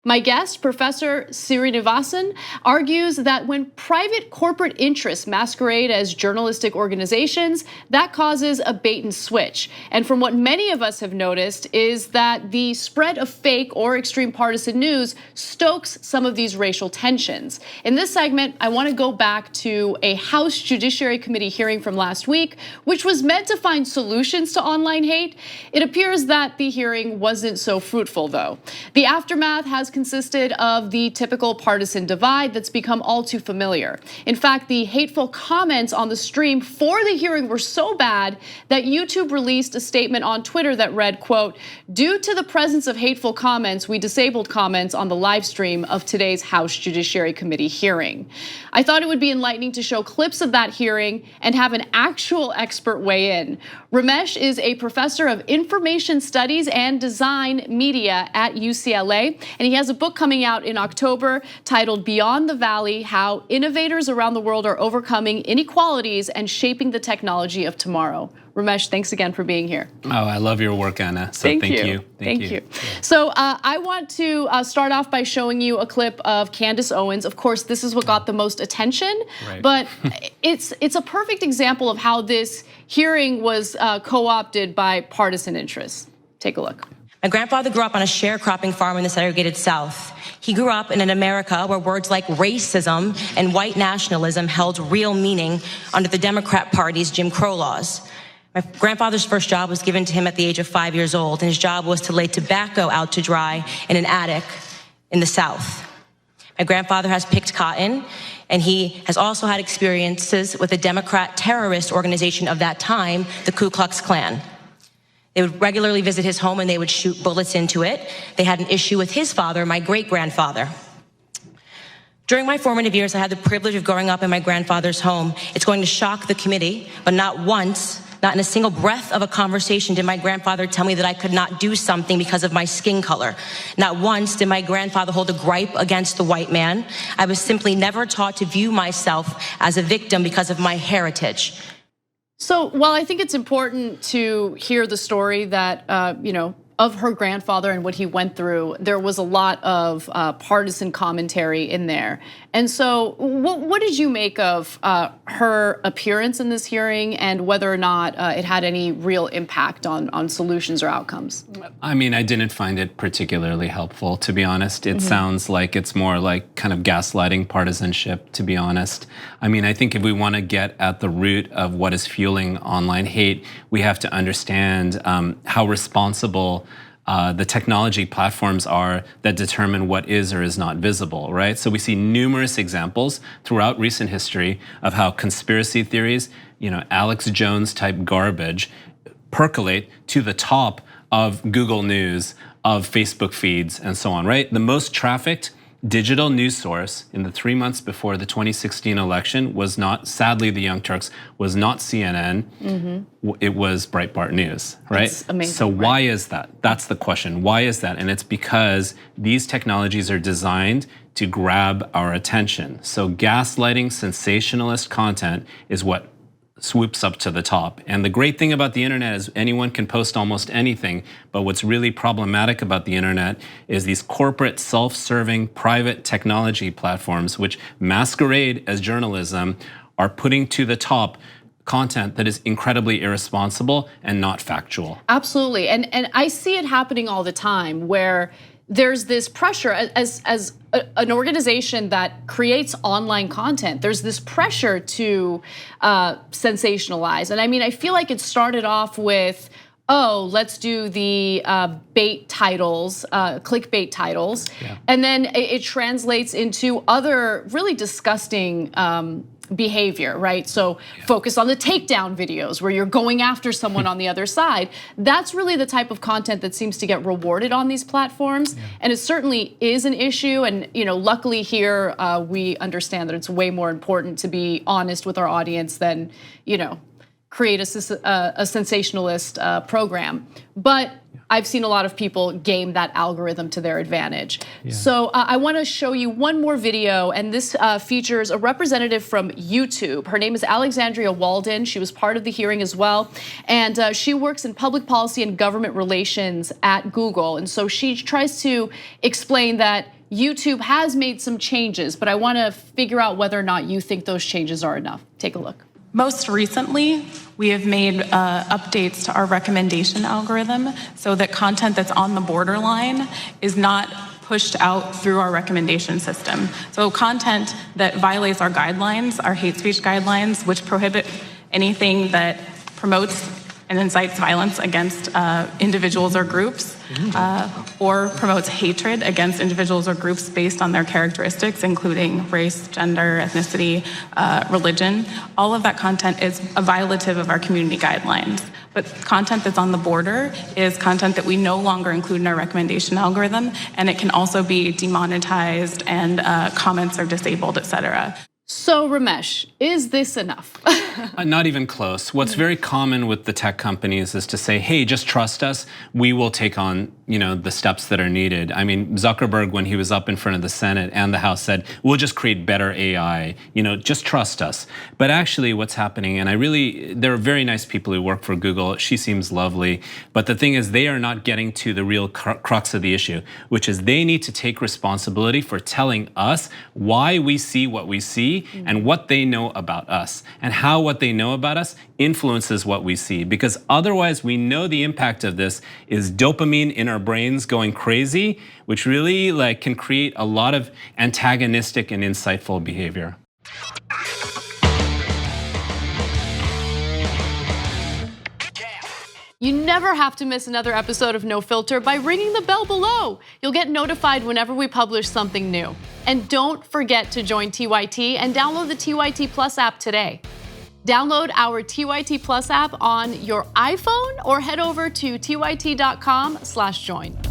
My guest, Professor Srinivasan, argues that when private corporate interests masquerade as journalistic organizations, that causes a bait and switch. And from what many of us have noticed is that the spread of fake or extreme partisan news stokes some of these racial tensions. In this segment, I want to go back to a House Judiciary Committee hearing from last week, which was meant to find solutions to online hate. It appears that the hearing wasn't so fruitful, though. The aftermath has consisted of the typical partisan divide that's become all too familiar. In fact, the hateful comments on the stream for the hearing were so bad that YouTube released a statement on Twitter that read, quote, "Due to the presence of hateful comments, we disabled comments on the live stream of today's House Judiciary Committee hearing." I thought it would be enlightening to show clips of that hearing and have an actual expert weigh in. Ramesh is a professor of information studies and design media at UCLA, and he has a book coming out in October titled Beyond the Valley: How Innovators Around the World Are Overcoming Inequalities and Shaping the Technology of Tomorrow. Ramesh, thanks again for being here. Oh, I love your work, Anna. So thank you. Thank you. So I want to start off by showing you a clip of Candace Owens. Of course, this is what got the most attention, right. But it's a perfect example of how this hearing was co-opted by partisan interests. Take a look. My grandfather grew up on a sharecropping farm in the segregated South. He grew up in an America where words like racism and white nationalism held real meaning under the Democrat Party's Jim Crow laws. My grandfather's first job was given to him at the age of 5 years old, and his job was to lay tobacco out to dry in an attic in the South. My grandfather has picked cotton, and he has also had experiences with a Democrat terrorist organization of that time, the Ku Klux Klan. They would regularly visit his home and they would shoot bullets into it. They had an issue with his father, my great-grandfather. During my formative years, I had the privilege of growing up in my grandfather's home. It's going to shock the committee, but not once, not in a single breath of a conversation did my grandfather tell me that I could not do something because of my skin color. Not once did my grandfather hold a gripe against the white man. I was simply never taught to view myself as a victim because of my heritage. So while I think it's important to hear the story that, of her grandfather and what he went through, there was a lot of partisan commentary in there. And so what did you make of her appearance in this hearing and whether or not it had any real impact on solutions or outcomes? I mean, I didn't find it particularly helpful, to be honest. It sounds like it's more like kind of gaslighting partisanship, to be honest. I mean, I think if we want to get at the root of what is fueling online hate, we have to understand how responsible the technology platforms are that determine what is or is not visible, right? So we see numerous examples throughout recent history of how conspiracy theories, Alex Jones type garbage percolate to the top of Google News, of Facebook feeds, and so on, right? The most trafficked digital news source in the 3 months before the 2016 election was not, sadly, the Young Turks, was not CNN. It was Breitbart News, right? That's amazing. So why is that? That's the question. Why is that? And it's because these technologies are designed to grab our attention. So gaslighting, sensationalist content is what swoops up to the top. And the great thing about the internet is anyone can post almost anything, but what's really problematic about the internet is these corporate self-serving private technology platforms which masquerade as journalism are putting to the top content that is incredibly irresponsible and not factual. Absolutely, and I see it happening all the time where there's this pressure as an organization that creates online content. There's this pressure to sensationalize, and I mean, I feel like it started off with, oh, let's do the bait titles, clickbait titles, and then it translates into other really disgusting behavior, right? So focus on the takedown videos where you're going after someone on the other side. That's really the type of content that seems to get rewarded on these platforms. And it certainly is an issue. And luckily here, we understand that it's way more important to be honest with our audience than, create a sensationalist program. But I've seen a lot of people game that algorithm to their advantage. Yeah. So I want to show you one more video, and this features a representative from YouTube. Her name is Alexandria Walden. She was part of the hearing as well, and she works in public policy and government relations at Google. And so she tries to explain that YouTube has made some changes, but I want to figure out whether or not you think those changes are enough. Take a look. Most recently, we have made updates to our recommendation algorithm so that content that's on the borderline is not pushed out through our recommendation system. So content that violates our guidelines, our hate speech guidelines, which prohibit anything that promotes and incites violence against individuals or groups, or promotes hatred against individuals or groups based on their characteristics, including race, gender, ethnicity, religion. All of that content is a violative of our community guidelines. But content that's on the border is content that we no longer include in our recommendation algorithm, and it can also be demonetized, and comments are disabled, et cetera. So Ramesh, is this enough? Not even close. What's very common with the tech companies is to say, hey, just trust us. We will take on, the steps that are needed. I mean, Zuckerberg, when he was up in front of the Senate and the House, said, we'll just create better AI, just trust us. But actually what's happening, and there are very nice people who work for Google. She seems lovely. But the thing is, they are not getting to the real crux of the issue, which is they need to take responsibility for telling us why we see what we see and what they know about us, and how what they know about us influences what we see. Because otherwise, we know the impact of this is dopamine in our brains going crazy, which really can create a lot of antagonistic and insightful behavior. You never have to miss another episode of No Filter by ringing the bell below. You'll get notified whenever we publish something new. And don't forget to join TYT and download the TYT Plus app today. Download our TYT Plus app on your iPhone or head over to tyt.com/join.